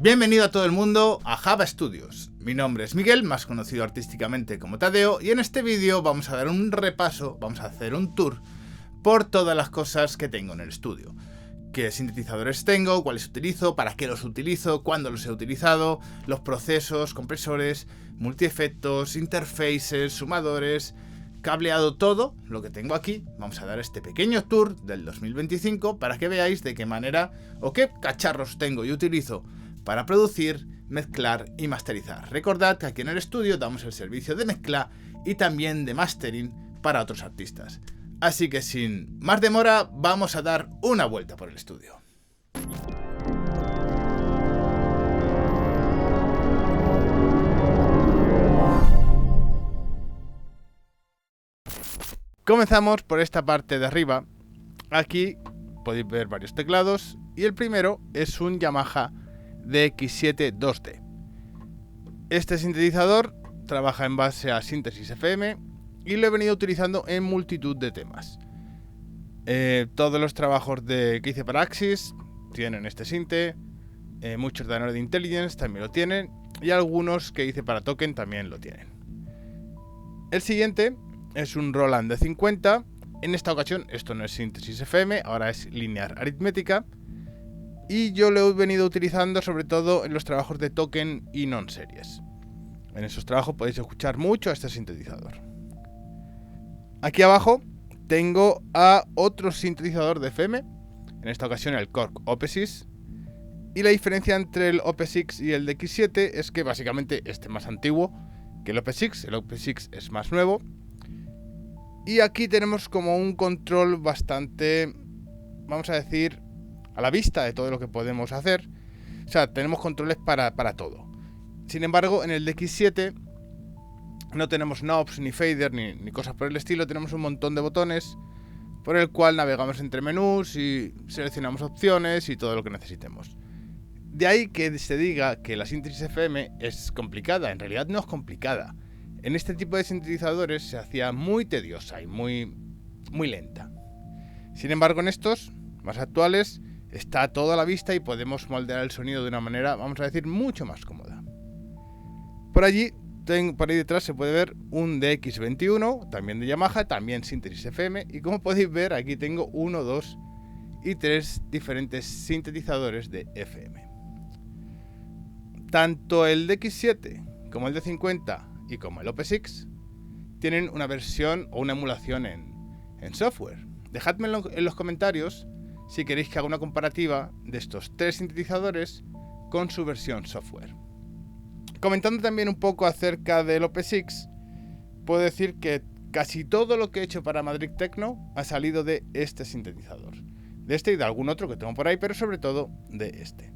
Bienvenido a todo el mundo a Java Studios. Mi nombre es Miguel, más conocido artísticamente como Tadeo, y en este vídeo vamos a dar un repaso, vamos a hacer un tour por todas las cosas que tengo en el estudio. Qué sintetizadores tengo, cuáles utilizo, para qué los utilizo, cuándo los he utilizado, los procesos, compresores, multiefectos, interfaces, sumadores, cableado, todo lo que tengo aquí. Vamos a dar este pequeño tour del 2025 para que veáis de qué manera o qué cacharros tengo y utilizo para producir, mezclar y masterizar. Recordad que aquí en el estudio damos el servicio de mezcla y también de mastering para otros artistas. Así que sin más demora, vamos a dar una vuelta por el estudio. Comenzamos por esta parte de arriba. Aquí podéis ver varios teclados y el primero es un Yamaha DX7 2D. Este sintetizador trabaja en base a síntesis FM y lo he venido utilizando en multitud de temas. Todos los trabajos que hice para Axis tienen este sinte, muchos de Anode Intelligence también lo tienen y algunos que hice para Token también lo tienen. El siguiente es un Roland D50. En esta ocasión esto no es síntesis FM, ahora es lineal aritmética. Y yo lo he venido utilizando sobre todo en los trabajos de Token y non-series. En esos trabajos podéis escuchar mucho a este sintetizador. Aquí abajo tengo a otro sintetizador de FM, en esta ocasión el Korg OP6. Y la diferencia entre el OP6 y el DX7 es que básicamente este es más antiguo que el OP6 es más nuevo. Y aquí tenemos como un control bastante, vamos a decir, a la vista de todo lo que podemos hacer. O sea, tenemos controles para todo. Sin embargo, en el DX7 no tenemos knobs, ni fader, ni cosas por el estilo. Tenemos un montón de botones por el cual navegamos entre menús y seleccionamos opciones y todo lo que necesitemos. De ahí que se diga que la síntesis FM es complicada. En realidad no es complicada. En este tipo de sintetizadores se hacía muy tediosa y muy lenta. Sin embargo, en estos más actuales está todo a la vista y podemos moldear el sonido de una manera, vamos a decir, mucho más cómoda. Por ahí detrás se puede ver un DX21, también de Yamaha, también síntesis FM. Y como podéis ver, aquí tengo 1, 2 y 3 diferentes sintetizadores de FM. Tanto el DX7 como el D50 y como el OP6 tienen una versión o una emulación en software. Dejadme en los comentarios si queréis que haga una comparativa de estos tres sintetizadores con su versión software. Comentando también un poco acerca del OP6, puedo decir que casi todo lo que he hecho para Madrid Techno ha salido de este sintetizador. De este y de algún otro que tengo por ahí, pero sobre todo de este.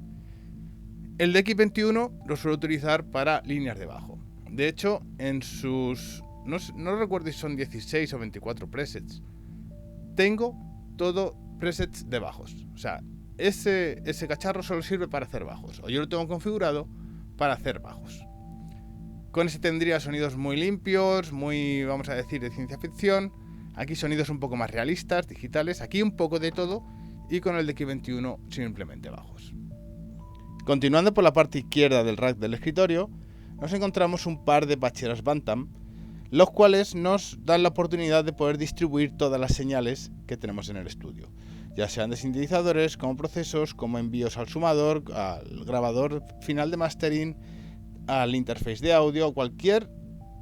El DX21 lo suelo utilizar para líneas de bajo. De hecho, en sus... No recuerdo si son 16 o 24 presets. Tengo todo presets de bajos. O sea, ese cacharro solo sirve para hacer bajos. O yo lo tengo configurado para hacer bajos. Con ese tendría sonidos muy limpios, muy, vamos a decir, de ciencia ficción. Aquí sonidos un poco más realistas, digitales. Aquí un poco de todo. Y con el DX21 simplemente bajos. Continuando por la parte izquierda del rack del escritorio, nos encontramos un par de bacheras Bantam, los cuales nos dan la oportunidad de poder distribuir todas las señales que tenemos en el estudio, ya sean de sintetizadores, como procesos, como envíos al sumador, al grabador final de mastering, al interface de audio, cualquier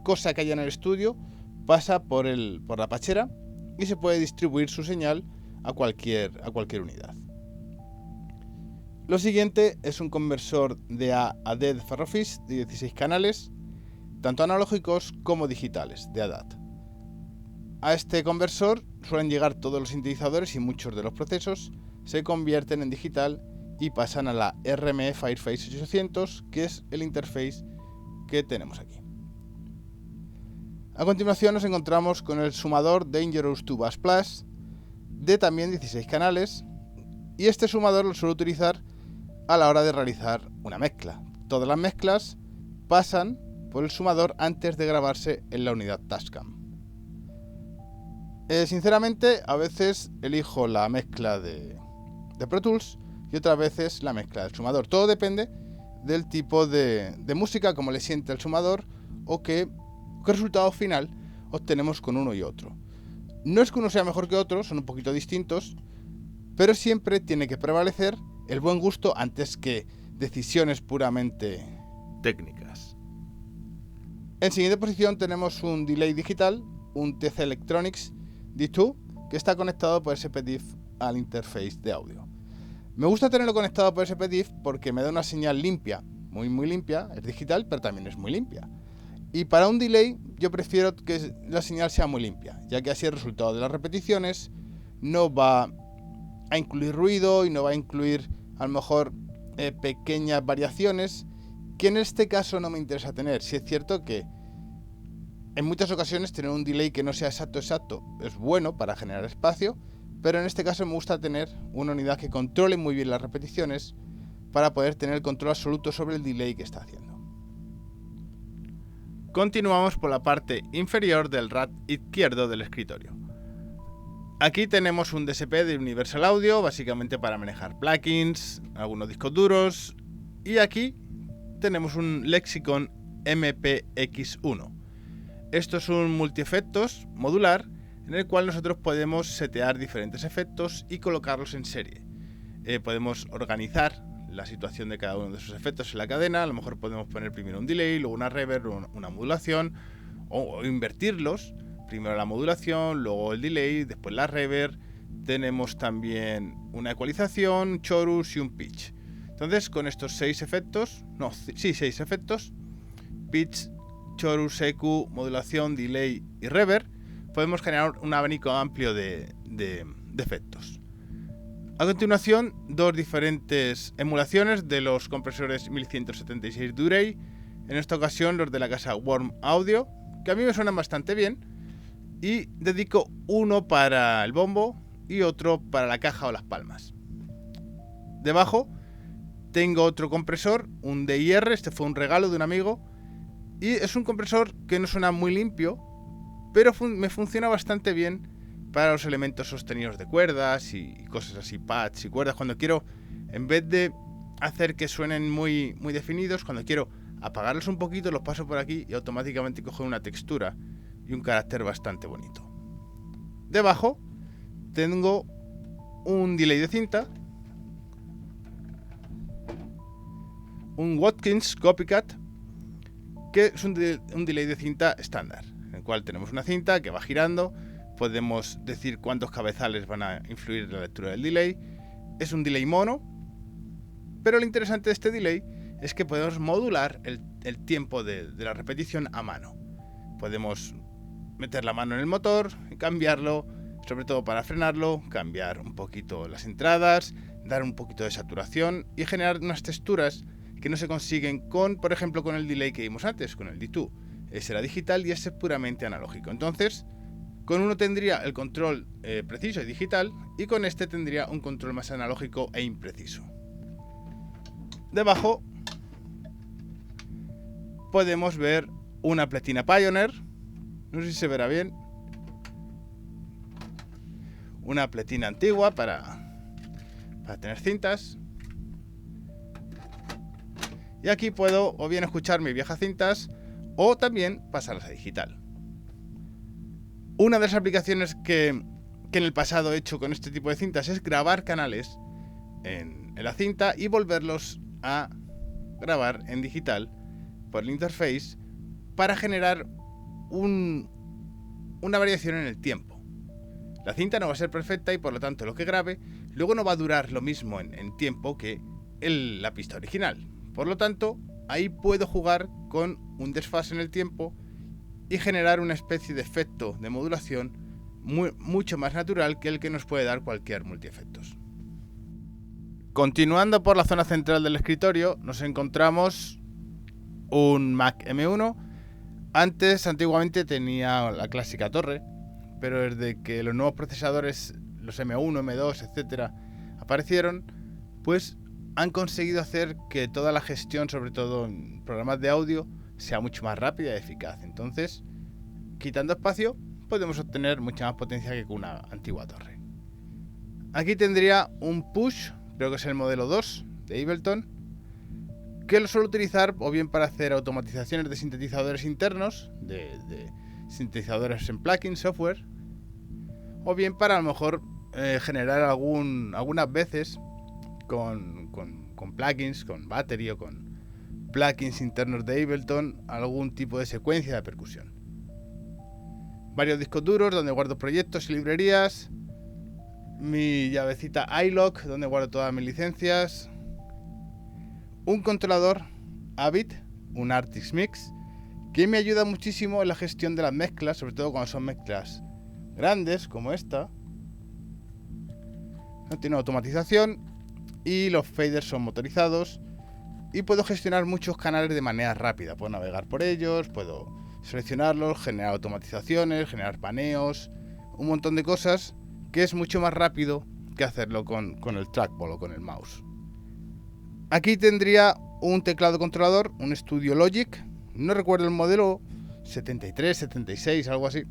cosa que haya en el estudio pasa por la bachera y se puede distribuir su señal a cualquier unidad. Lo siguiente es un conversor de A a D de Ferrofish de 16 canales, tanto analógicos como digitales, de ADAT. A este conversor suelen llegar todos los sintetizadores y muchos de los procesos se convierten en digital y pasan a la RME Fireface 800, que es el interface que tenemos aquí. A continuación nos encontramos con el sumador Dangerous 2 Bass Plus de también 16 canales, y este sumador lo suelo utilizar a la hora de realizar una mezcla. Todas las mezclas pasan por el sumador antes de grabarse en la unidad Tascam. Sinceramente, a veces elijo la mezcla de Pro Tools y otras veces la mezcla del sumador. Todo depende del tipo de música, como le siente el sumador, o qué resultado final obtenemos con uno y otro. No es que uno sea mejor que otro, son un poquito distintos, pero siempre tiene que prevalecer el buen gusto antes que decisiones puramente técnicas. En siguiente posición tenemos un delay digital, un TC Electronics D2, que está conectado por SPDIF al interface de audio. Me gusta tenerlo conectado por SPDIF porque me da una señal limpia, muy limpia, es digital, pero también es muy limpia. Y para un delay yo prefiero que la señal sea muy limpia, ya que así el resultado de las repeticiones no va a incluir ruido y no va a incluir a lo mejor pequeñas variaciones que en este caso no me interesa tener. Si es cierto que en muchas ocasiones tener un delay que no sea exacto es bueno para generar espacio, pero en este caso me gusta tener una unidad que controle muy bien las repeticiones para poder tener el control absoluto sobre el delay que está haciendo. Continuamos por la parte inferior del rack izquierdo del escritorio. Aquí tenemos un DSP de Universal Audio, básicamente para manejar plugins, algunos discos duros, y aquí tenemos un Lexicon MPX1. Esto es un multiefectos modular en el cual nosotros podemos setear diferentes efectos y colocarlos en serie. Podemos organizar la situación de cada uno de esos efectos en la cadena. A lo mejor podemos poner primero un delay, luego una reverb, una modulación, o invertirlos. Primero la modulación, luego el delay, después la reverb. Tenemos también una ecualización, chorus y un pitch. Entonces, con estos 6 efectos, 6 efectos, pitch, chorus, EQ, modulación, delay y reverb, podemos generar un abanico amplio de efectos. A continuación, dos diferentes emulaciones de los compresores 1176 Durey, en esta ocasión los de la casa Warm Audio, que a mí me suenan bastante bien, y dedico uno para el bombo y otro para la caja o las palmas. Debajo tengo otro compresor, un DIR, este fue un regalo de un amigo, y es un compresor que no suena muy limpio, pero me funciona bastante bien para los elementos sostenidos de cuerdas y cosas así, pads y cuerdas. Cuando quiero, en vez de hacer que suenen muy definidos, cuando quiero apagarlos un poquito, los paso por aquí y automáticamente cogen una textura y un carácter bastante bonito. Debajo tengo un delay de cinta, un Watkins Copycat, que es un delay de cinta estándar, en el cual tenemos una cinta que va girando. Podemos decir cuántos cabezales van a influir en la lectura del delay. Es un delay mono, pero lo interesante de este delay es que podemos modular el tiempo de la repetición a mano. Podemos meter la mano en el motor y cambiarlo, sobre todo para frenarlo, cambiar un poquito las entradas, dar un poquito de saturación y generar unas texturas que no se consiguen con, por ejemplo, con el delay que vimos antes, con el D2. Ese era digital y ese es puramente analógico. Entonces, con uno tendría el control preciso y digital, y con este tendría un control más analógico e impreciso. Debajo podemos ver una pletina Pioneer, no sé si se verá bien, una pletina antigua para tener cintas, y aquí puedo o bien escuchar mis viejas cintas o también pasarlas a digital. Una de las aplicaciones que en el pasado he hecho con este tipo de cintas es grabar canales en la cinta y volverlos a grabar en digital por el interface para generar una variación en el tiempo. La cinta no va a ser perfecta y por lo tanto lo que grabe luego no va a durar lo mismo en tiempo que la pista original. Por lo tanto, ahí puedo jugar con un desfase en el tiempo y generar una especie de efecto de modulación mucho más natural que el que nos puede dar cualquier multiefectos. Continuando por la zona central del escritorio, nos encontramos un Mac M1. Antiguamente tenía la clásica torre, pero desde que los nuevos procesadores, los M1, M2, etcétera, aparecieron, pues han conseguido hacer que toda la gestión, sobre todo en programas de audio, sea mucho más rápida y eficaz. Entonces, quitando espacio, podemos obtener mucha más potencia que con una antigua torre. Aquí tendría un Push, creo que es el modelo 2 de Ableton, que lo suelo utilizar o bien para hacer automatizaciones de sintetizadores internos, de sintetizadores en plugin software, o bien para a lo mejor generar algunas veces con plugins, con Battery o con plugins internos de Ableton, algún tipo de secuencia de percusión. Varios discos duros donde guardo proyectos y librerías, mi llavecita iLock donde guardo todas mis licencias, un controlador Avid, un Artix Mix, que me ayuda muchísimo en la gestión de las mezclas, sobre todo cuando son mezclas grandes como esta. No tiene automatización y los faders son motorizados y puedo gestionar muchos canales de manera rápida. Puedo navegar por ellos, puedo seleccionarlos, generar automatizaciones, generar paneos, un montón de cosas que es mucho más rápido que hacerlo con el trackball o con el mouse. Aquí tendría un teclado controlador, un Studio Logic, no recuerdo el modelo, 73, 76, algo así.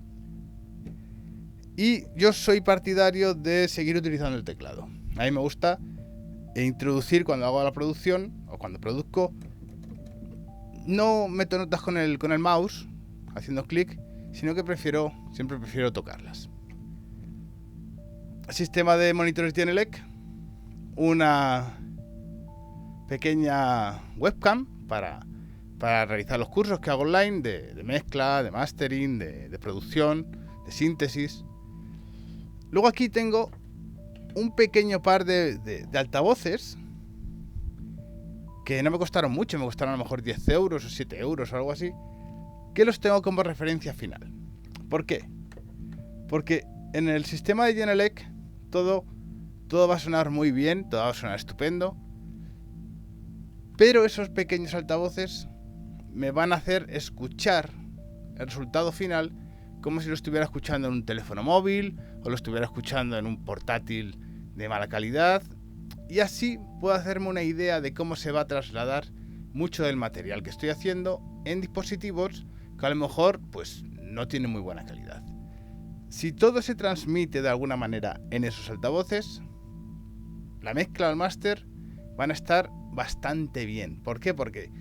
Y yo soy partidario de seguir utilizando el teclado. A mí me gusta introducir cuando hago la producción o cuando produzco. No meto notas con el mouse haciendo clic, sino que siempre prefiero tocarlas. Sistema de monitores Genelec, una pequeña webcam para realizar los cursos que hago online de mezcla, de mastering, de producción, de síntesis. Luego aquí tengo un pequeño par de altavoces que no me costaron mucho, me costaron a lo mejor 10 euros o 7 euros o algo así, que los tengo como referencia final. ¿Por qué? Porque en el sistema de Genelec todo va a sonar muy bien, todo va a sonar estupendo, pero esos pequeños altavoces me van a hacer escuchar el resultado final como si lo estuviera escuchando en un teléfono móvil o lo estuviera escuchando en un portátil de mala calidad, y así puedo hacerme una idea de cómo se va a trasladar mucho del material que estoy haciendo en dispositivos que a lo mejor pues no tienen muy buena calidad. Si todo se transmite de alguna manera en esos altavoces, la mezcla o el máster van a estar bastante bien. ¿Por qué? Porque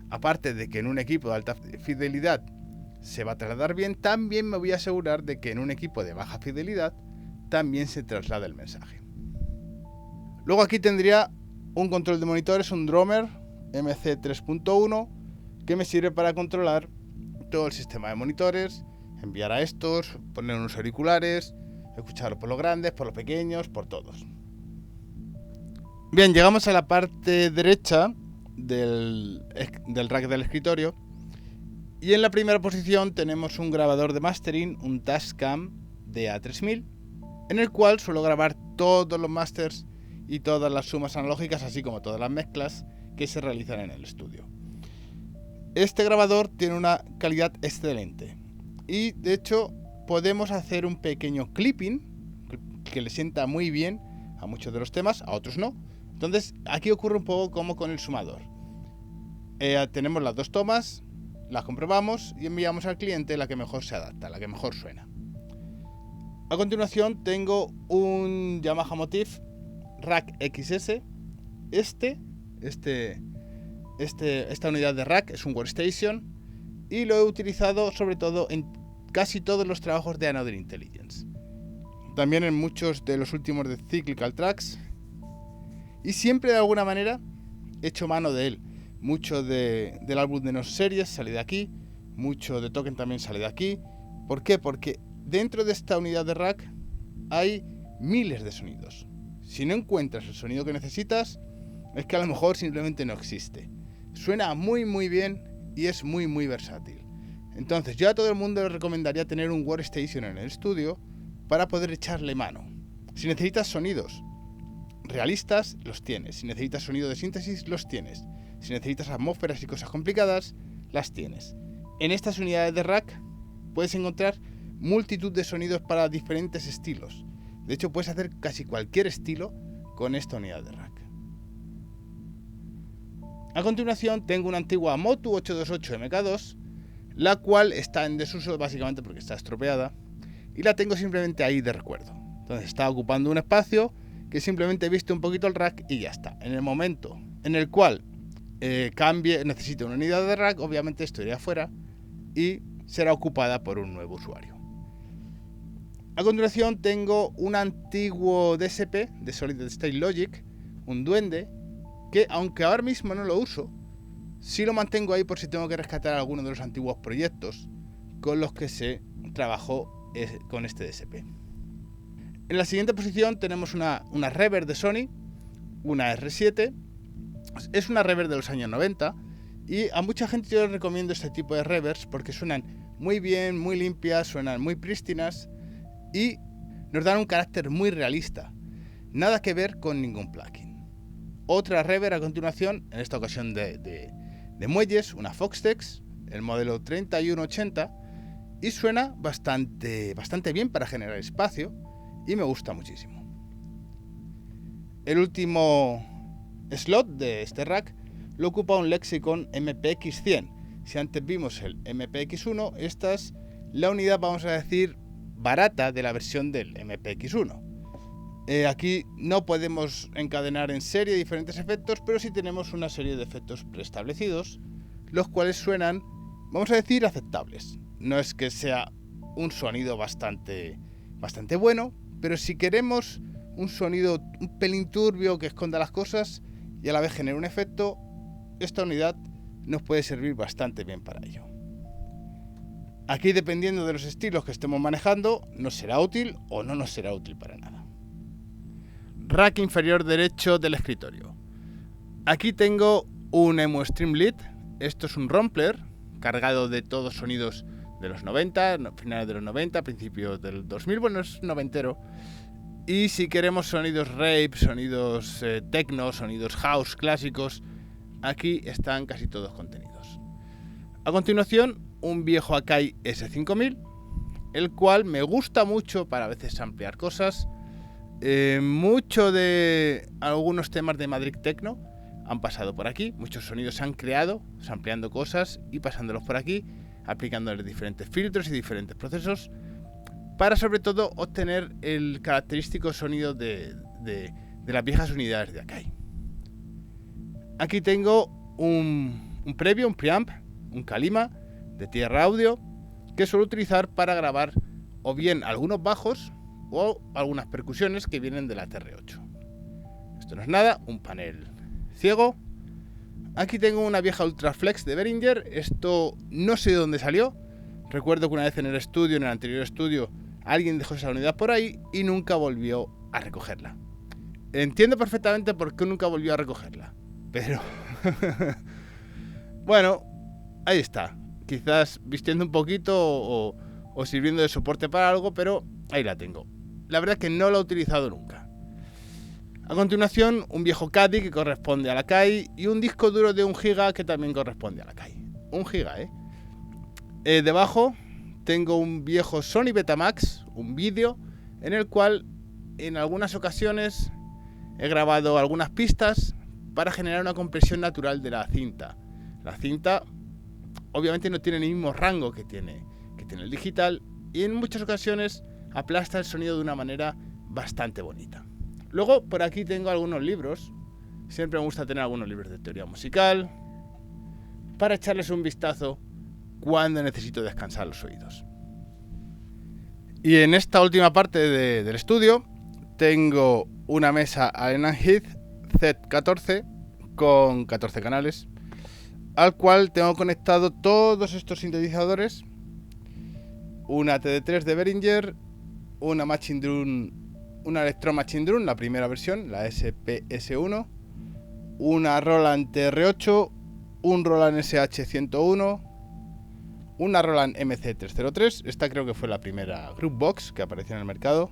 aparte de que en un equipo de alta fidelidad se va a trasladar bien, también me voy a asegurar de que en un equipo de baja fidelidad también se traslada el mensaje. Luego aquí tendría un control de monitores, un Drummer MC 3.1, que me sirve para controlar todo el sistema de monitores, enviar a estos, poner unos auriculares, escucharlo por los grandes, por los pequeños, por todos. Bien, llegamos a la parte derecha del rack del escritorio y en la primera posición tenemos un grabador de mastering, un Tascam DA3000, en el cual suelo grabar todos los masters y todas las sumas analógicas, así como todas las mezclas que se realizan en el estudio. Este grabador tiene una calidad excelente y de hecho podemos hacer un pequeño clipping que le sienta muy bien a muchos de los temas, a otros no. Entonces aquí ocurre un poco como con el sumador. Tenemos las dos tomas, las comprobamos y enviamos al cliente la que mejor se adapta, la que mejor suena. A continuación tengo un Yamaha Motif Rack XS. Esta unidad de rack es un workstation y lo he utilizado sobre todo en casi todos los trabajos de Another Intelligence. También en muchos de los últimos de Cyclical Tracks. Y siempre de alguna manera he hecho mano de él. Mucho del álbum de Nos Series sale de aquí. Mucho de Token también sale de aquí. ¿Por qué? Porque dentro de esta unidad de rack hay miles de sonidos. Si no encuentras el sonido que necesitas, es que a lo mejor simplemente no existe. Suena muy muy bien y es muy muy versátil. Entonces yo a todo el mundo le recomendaría tener un workstation en el estudio para poder echarle mano. Si necesitas sonidos realistas, los tienes. Si necesitas sonido de síntesis, los tienes. Si necesitas atmósferas y cosas complicadas, las tienes. En estas unidades de rack puedes encontrar multitud de sonidos para diferentes estilos. De hecho, puedes hacer casi cualquier estilo con esta unidad de rack. A continuación tengo una antigua Motu 828 MK2, la cual está en desuso básicamente porque está estropeada y la tengo simplemente ahí de recuerdo. Entonces está ocupando un espacio que simplemente viste un poquito el rack y ya está. En el momento en el cual necesite una unidad de rack, obviamente esto irá afuera y será ocupada por un nuevo usuario. A continuación tengo un antiguo DSP de Solid State Logic, un duende, que aunque ahora mismo no lo uso, sí lo mantengo ahí por si tengo que rescatar alguno de los antiguos proyectos con los que se trabajó con este DSP. En la siguiente posición tenemos una reverb de Sony, una R7. Es una reverb de los años 90 y a mucha gente yo les recomiendo este tipo de reverbs porque suenan muy bien, muy limpias, suenan muy prístinas y nos dan un carácter muy realista. Nada que ver con ningún plugin. Otra reverb a continuación, en esta ocasión de muelles, una Foxtex, el modelo 3180, y suena bastante bien para generar espacio y me gusta muchísimo. El último slot de este rack lo ocupa un Lexicon MPX100. Si antes vimos el MPX1, esta es la unidad, vamos a decir, barata de la versión del MPX1. Aquí no podemos encadenar en serie diferentes efectos, pero sí tenemos una serie de efectos preestablecidos, los cuales suenan, vamos a decir, aceptables. No es que sea un sonido bastante bueno, pero si queremos un sonido un pelín turbio que esconda las cosas y a la vez genere un efecto, esta unidad nos puede servir bastante bien para ello. Aquí, dependiendo de los estilos que estemos manejando, nos será útil o no nos será útil para nada. Rack inferior derecho del escritorio. Aquí tengo un Emu Streamlit. Esto es un Rompler cargado de todos sonidos de los 90, finales de los 90, principios del 2000, bueno, es noventero. Y si queremos sonidos rave, sonidos techno, sonidos house clásicos, aquí están casi todos contenidos. A continuación, un viejo Akai S5000, el cual me gusta mucho para a veces ampliar cosas. Mucho de algunos temas de Madrid Techno han pasado por aquí, muchos sonidos se han creado, ampliando cosas y pasándolos por aquí, aplicándoles diferentes filtros y diferentes procesos, para sobre todo obtener el característico sonido de las viejas unidades de Akai. Aquí tengo un previo, un preamp, un Kalima de Tierra Audio, que suelo utilizar para grabar o bien algunos bajos o algunas percusiones que vienen de la TR8. Esto no es nada, un panel ciego. Aquí tengo una vieja Ultraflex de Behringer. Esto no sé de dónde salió. Recuerdo que una vez en el anterior estudio, alguien dejó esa unidad por ahí y nunca volvió a recogerla. Entiendo perfectamente por qué nunca volvió a recogerla, pero bueno, ahí está. Quizás vistiendo un poquito o sirviendo de soporte para algo, pero ahí la tengo. La verdad es que no la he utilizado nunca. A continuación, un viejo Caddy que corresponde a la Akai y un disco duro de 1 GB que también corresponde a la Akai. 1 GB, debajo tengo un viejo Sony Betamax, un vídeo, en el cual en algunas ocasiones he grabado algunas pistas para generar una compresión natural de la cinta. La cinta obviamente no tiene el mismo rango que tiene el digital y en muchas ocasiones aplasta el sonido de una manera bastante bonita. Luego por aquí tengo algunos libros. Siempre me gusta tener algunos libros de teoría musical para echarles un vistazo cuando necesito descansar los oídos. Y en esta última parte del estudio tengo una mesa Allen & Heath Z14 con 14 canales, al cual tengo conectado todos estos sintetizadores, una TD3 de Behringer, una Machine Drum, una Electro Machine Drum, la primera versión, la SPS1, una Roland TR8, un Roland SH101, una Roland MC303, esta creo que fue la primera Groovebox que apareció en el mercado,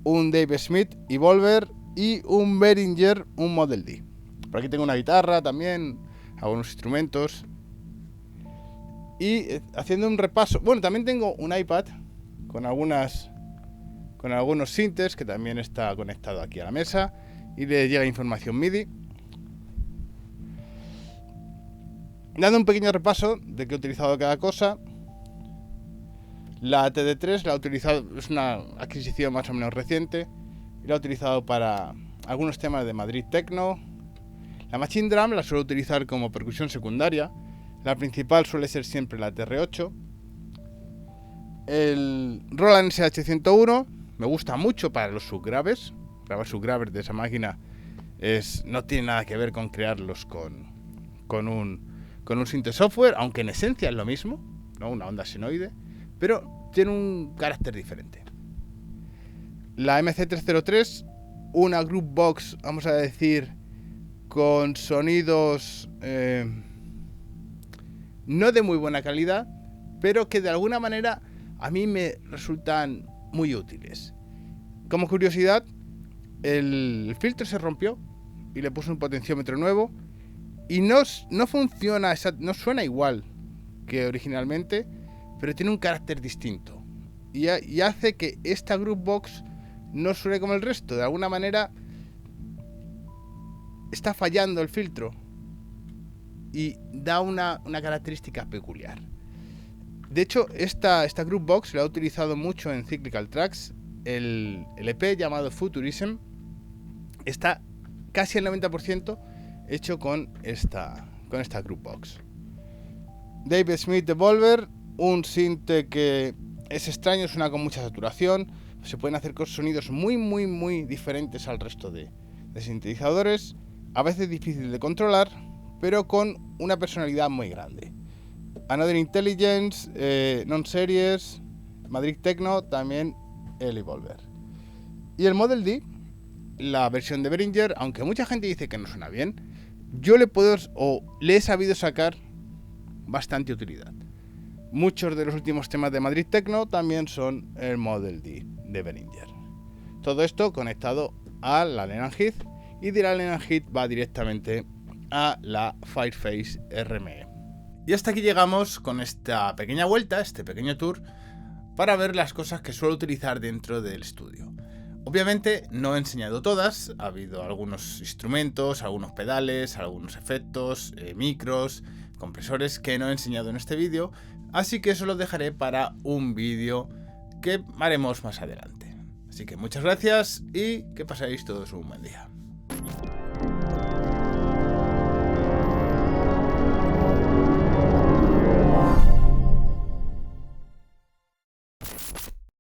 un Dave Smith Evolver y un Behringer, un Model D. Por aquí tengo una guitarra también, algunos instrumentos. Y haciendo un repaso, bueno, también tengo un iPad con algunos sintes que también está conectado aquí a la mesa y le llega información MIDI. Dando un pequeño repaso de qué he utilizado cada cosa. La TD3 la he utilizado, es una adquisición más o menos reciente, y la he utilizado para algunos temas de Madrid Techno. La Machine Drum la suelo utilizar como percusión secundaria. La principal suele ser siempre la TR8. El Roland SH101 me gusta mucho para los subgraves. Grabar subgraves de esa máquina no tiene nada que ver con crearlos con un synth software, aunque en esencia es lo mismo, ¿no? Una onda senoide, pero tiene un carácter diferente. La MC303, una Group Box, vamos a decir, con sonidos no de muy buena calidad, pero que de alguna manera a mí me resultan muy útiles. Como curiosidad, el filtro se rompió y le puse un potenciómetro nuevo y no funciona, no suena igual que originalmente, pero tiene un carácter distinto y hace que esta Group Box no suene como el resto. De alguna manera está fallando el filtro y da una característica peculiar. De hecho, esta Group Box la he utilizado mucho en Cyclical Tracks. El EP llamado Futurism está casi el 90% hecho con esta Group Box. David Smith Devolver, un synth que es extraño, suena con mucha saturación, se pueden hacer sonidos muy diferentes al resto de sintetizadores, a veces difícil de controlar, pero con una personalidad muy grande. Another Intelligence, Non-Series, Madrid Techno, también el Evolver. Y el Model D, la versión de Behringer, aunque mucha gente dice que no suena bien, yo le he sabido sacar bastante utilidad. Muchos de los últimos temas de Madrid Techno también son el Model D de Behringer. Todo esto conectado a la Lennon-Heath, y de la Lennon-Heath va directamente a la Fireface RME. Y hasta aquí llegamos con esta pequeña vuelta, este pequeño tour, para ver las cosas que suelo utilizar dentro del estudio. Obviamente no he enseñado todas, ha habido algunos instrumentos, algunos pedales, algunos efectos, micros, compresores que no he enseñado en este vídeo, así que eso lo dejaré para un vídeo que haremos más adelante. Así que muchas gracias y que paséis todos un buen día.